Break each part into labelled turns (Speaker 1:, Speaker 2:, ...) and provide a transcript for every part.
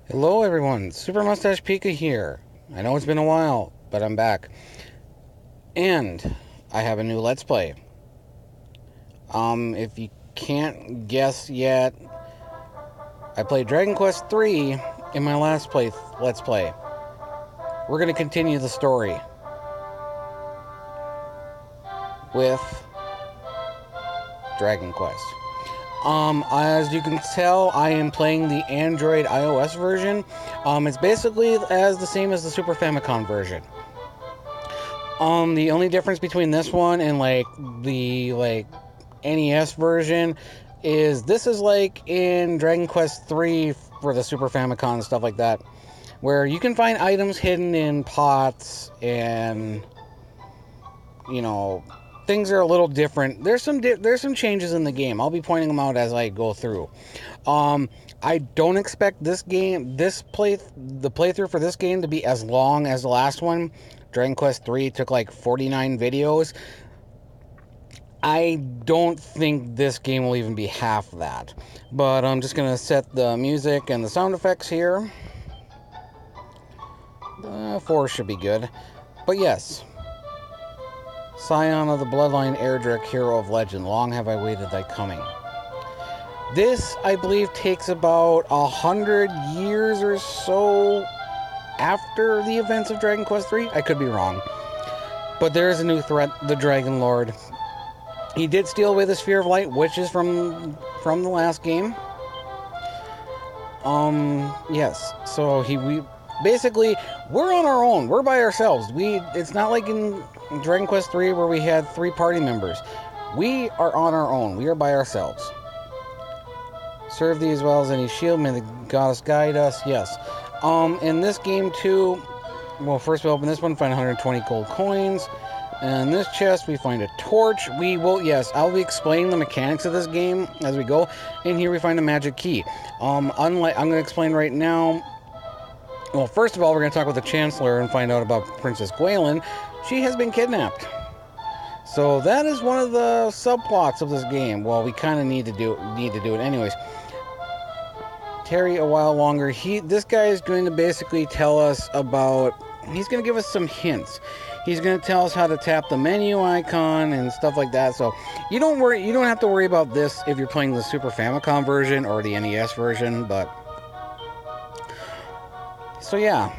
Speaker 1: Hello everyone, Super Mustache Pika here. I know it's been a while, but I'm back. And I have a new Let's Play. If you can't guess yet, I played Dragon Quest III in my last Let's Play. We're going to continue the story with Dragon Quest. As you can tell, I am playing the Android iOS version. It's basically the same as the Super Famicom version. The only difference between this one and the NES version is this is like in Dragon Quest III for the Super Famicom and stuff like that, where you can find items hidden in pots and, you know, things are a little different. There's some changes in the game. I'll be pointing them out as I go through. I don't expect the playthrough for this game to be as long as the last one. Dragon Quest III took like 49 videos. I don't think this game will even be half that. But I'm just gonna set the music and the sound effects here. 4 should be good. But yes. Scion of the Bloodline, Erdrick, hero of legend. Long have I waited thy coming. This, I believe, takes about 100 years or so after the events of Dragon Quest III. I could be wrong. But there is a new threat, the Dragonlord. He did steal away the Sphere of Light, which is from the last game. Yes. So basically, we're on our own. We're by ourselves. It's not like in Dragon Quest III where we had 3 party members. We are on our own. We are by ourselves. Serve thee as well as any shield. May the goddess guide us. Yes. In this game too, well, first we open this one, find 120 gold coins. And in this chest, we find a torch. I'll be explaining the mechanics of this game as we go. And here we find a magic key. I'm going to explain right now. Well, first of all, we're going to talk with the Chancellor and find out about Princess Gwaelin. She has been kidnapped. So that is one of the subplots of this game. Well, we kind of need to do it anyways. Tarry a while longer. This guy is going to basically tell us about... He's going to give us some hints. He's going to tell us how to tap the menu icon and stuff like that. So you don't have to worry about this if you're playing the Super Famicom version or the NES version, but... So yeah,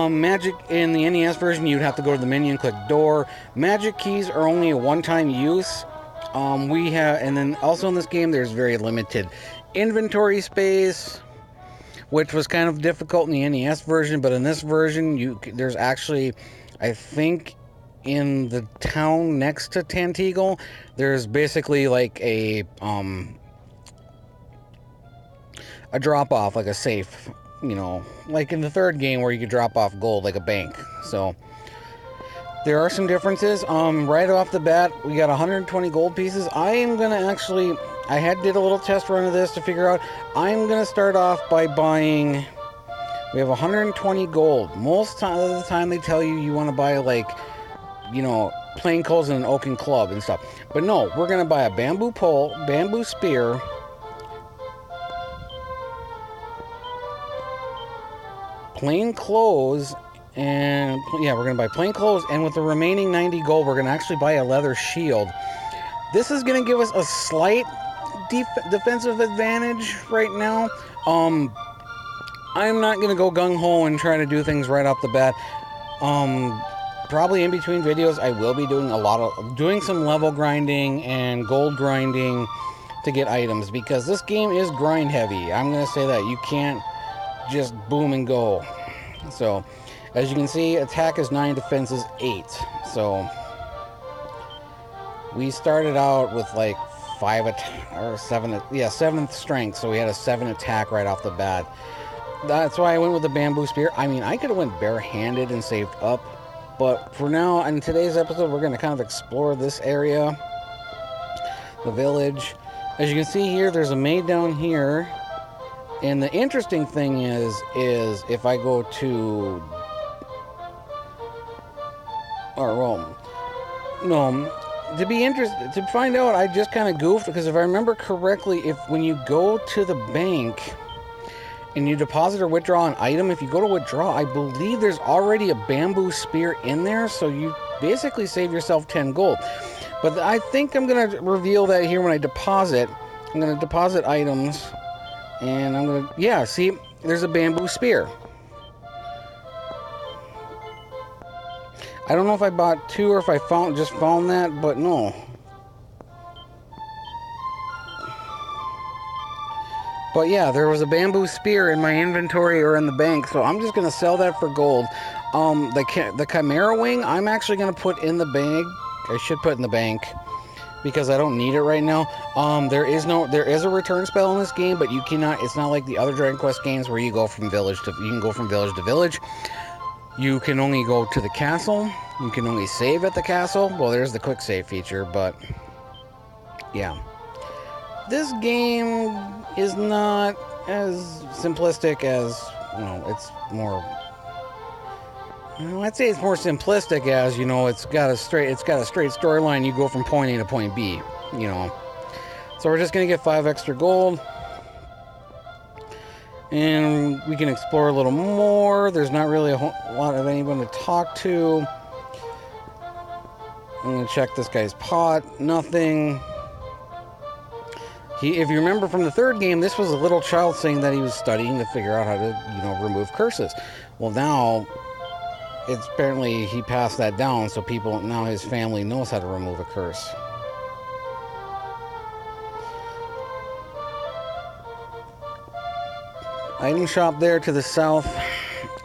Speaker 1: magic in the NES version, you'd have to go to the menu and click door. Magic keys are only a one-time use. And then also in this game, there's very limited inventory space, which was kind of difficult in the NES version. But in this version, there's actually, I think, in the town next to Tantegel, there's basically like a drop-off, like a safe. You know, like in the third game where you could drop off gold like a bank. So there are some differences. Right off the bat, we got 120 gold pieces. I am gonna actually, did a little test run of this to figure out. I'm gonna start off by buying. We have 120 gold. Most of the time they tell you want to buy like, you know, plain clothes and an oaken club and stuff. But no, we're gonna buy a bamboo pole, bamboo spear. Plain clothes, and yeah, we're gonna buy plain clothes, and with the remaining 90 gold, we're gonna actually buy a leather shield. This is gonna give us a slight defensive advantage right now. I'm not gonna go gung-ho and try to do things right off the bat. Probably in between videos, I will be doing some level grinding and gold grinding to get items, because this game is grind heavy. I'm gonna say that. You can't just boom and go. So as you can see, attack is 9, defense is 8. So we started out with like 7th strength, so we had a 7 attack right off the bat. That's why I went with the bamboo spear. I mean, I could have went barehanded and saved up, but for now, in today's episode, we're going to kind of explore this area, the village. As you can see here, there's a maid down here. And the interesting thing is if I go to... to find out, I just kind of goofed, because if I remember correctly, when you go to the bank and you deposit or withdraw an item, if you go to withdraw, I believe there's already a bamboo spear in there, so you basically save yourself 10 gold. But I think I'm going to reveal that here when I deposit. I'm going to deposit items, and I'm going to, yeah, see, there's a bamboo spear. I don't know if I bought 2 or if I just found that, but no. But yeah, there was a bamboo spear in my inventory or in the bank, so I'm just going to sell that for gold. The Chimera Wing, I'm actually going to put in the bag. I should put in the bank because I don't need it right now. There is a return spell in this game, but you cannot. It's not like the other Dragon Quest games where you go from village to village. You can only go to the castle. You can only save at the castle. Well, there's the quick save feature, but yeah. This game is not as simplistic as, it's more, I'd say it's more simplistic as, it's got a straight storyline. You go from point A to point B, So we're just going to get 5 extra gold. And we can explore a little more. There's not really a lot of anyone to talk to. I'm going to check this guy's pot. Nothing. If you remember from the 3rd game, this was a little child saying that he was studying to figure out how to, remove curses. Well, now, it's apparently he passed that down, so now his family knows how to remove a curse. Item shop there to the south,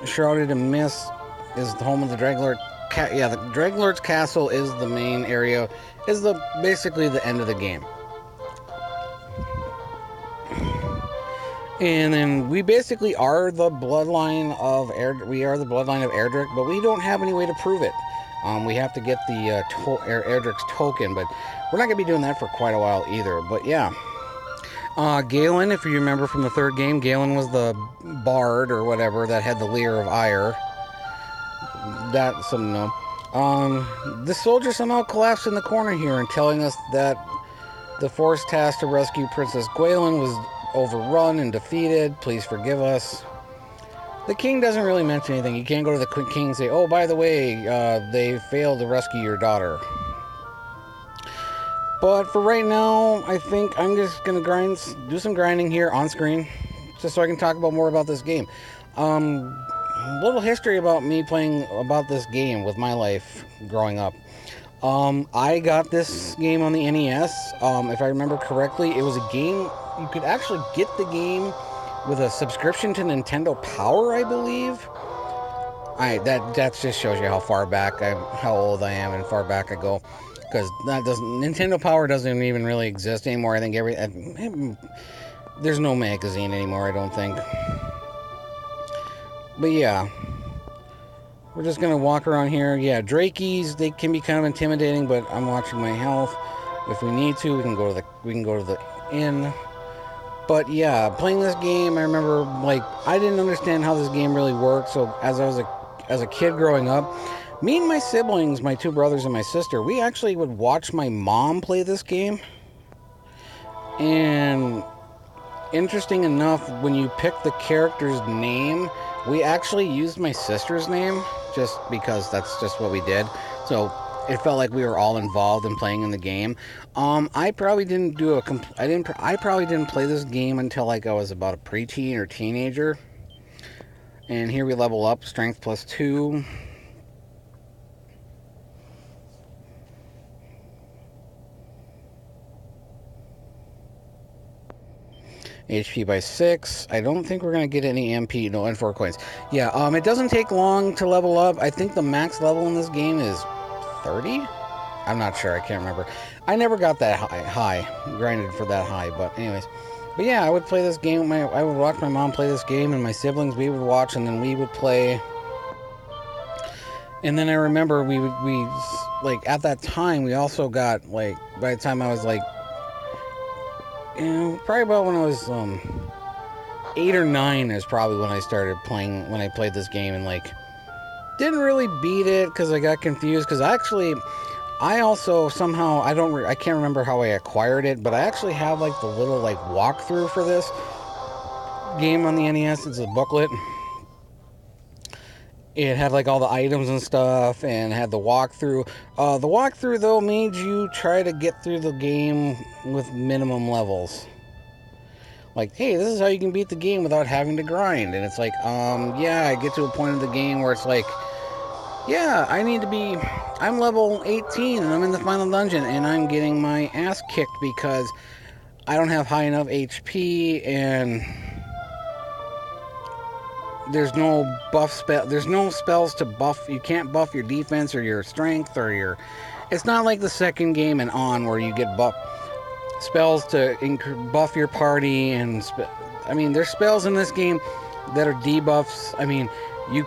Speaker 1: Shrouded in Mist, is the home of the Dragonlord. The Dragonlord's castle is the main area, is basically the end of the game. And then we basically are the bloodline of Erdrick, but we don't have any way to prove it. We have to get the Erdrick's token, but we're not going to be doing that for quite a while either. But yeah. Galen, if you remember from the 3rd game, Galen was the bard or whatever that had the lyre of heir. That's something to know. The soldier somehow collapsed in the corner here and telling us that the force tasked to rescue Princess Galen was overrun and defeated. Please forgive us. The king doesn't really mention anything. You can't go to the king and say, oh, by the way, they failed to rescue your daughter. But for right now, I think I'm just going to do some grinding here on screen, just so I can talk more about this game. A little history about me playing about this game with my life growing up. I got this game on the NES. If I remember correctly, it was a game, you could actually get the game with a subscription to Nintendo Power, I believe. That just shows you how far back, how old I am and far back I go. Because Nintendo Power doesn't even really exist anymore. I think there's no magazine anymore, I don't think. But yeah, we're just gonna walk around here. Yeah, Drakies, they can be kind of intimidating, but I'm watching my health. If we need to, we can go to the inn. But yeah, playing this game, I remember I didn't understand how this game really worked. So as a kid growing up, me and my siblings, my 2 brothers and my sister, we actually would watch my mom play this game. And interesting enough, when you pick the character's name, we actually used my sister's name just because that's just what we did. So it felt like we were all involved in playing in the game. I probably didn't I probably didn't play this game until I was about a preteen or teenager. And here we level up, strength +2. HP by 6. I don't think we're going to get any MP. No, and 4 coins. Yeah, it doesn't take long to level up. I think the max level in this game is 30? I'm not sure. I can't remember. I never got that high. Grinded for that high. But anyways. But yeah, I would play this game. I would watch my mom play this game, and my siblings, we would watch, and then we would play. And then I remember we at that time, we also got, by the time I was probably about when I was 8 or 9 is probably when I started playing, when I played this game, and didn't really beat it because I got confused, because I also somehow, I can't remember how I acquired it, but I actually have the little walkthrough for this. game on the NES. It's a booklet. It had like all the items and stuff, and had the walkthrough. The walkthrough though made you try to get through the game with minimum levels. Like, hey, this is how you can beat the game without having to grind. And it's like, yeah, I get to a point of the game where it's like, yeah, I'm level 18 and I'm in the final dungeon and I'm getting my ass kicked because I don't have high enough HP and there's no there's no spells to buff. You can't buff your defense or your strength or your... It's not like the second game and on where you get spells to buff your party and... I mean, there's spells in this game that are debuffs. I mean, you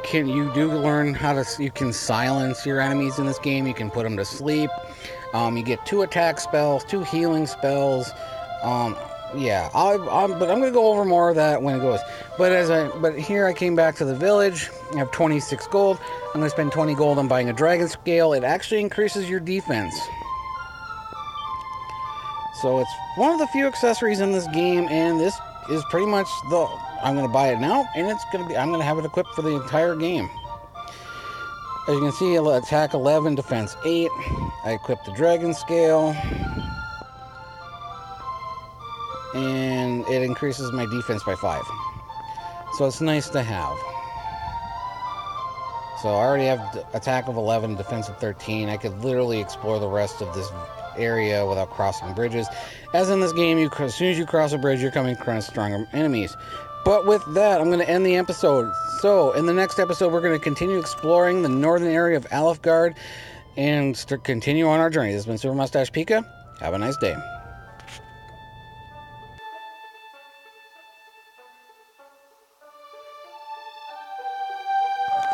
Speaker 1: do learn how to... You can silence your enemies in this game. You can put them to sleep. You get 2 attack spells, 2 healing spells. Yeah, but I'm gonna go over more of that when it goes. But here I came back to the village. I have 26 gold. I'm gonna spend 20 gold on buying a dragon scale. It actually increases your defense. So it's one of the few accessories in this game, and this is pretty much I'm gonna buy it now, and I'm gonna have it equipped for the entire game. As you can see, attack 11, defense 8. I equipped the dragon scale. And it increases my defense by 5. So it's nice to have. So I already have attack of 11, defense of 13. I could literally explore the rest of this area without crossing bridges. As in this game, as soon as you cross a bridge, you're coming across stronger enemies. But with that, I'm going to end the episode. So in the next episode, we're going to continue exploring the northern area of Alefgard and continue on our journey. This has been Super Mustache Pika. Have a nice day.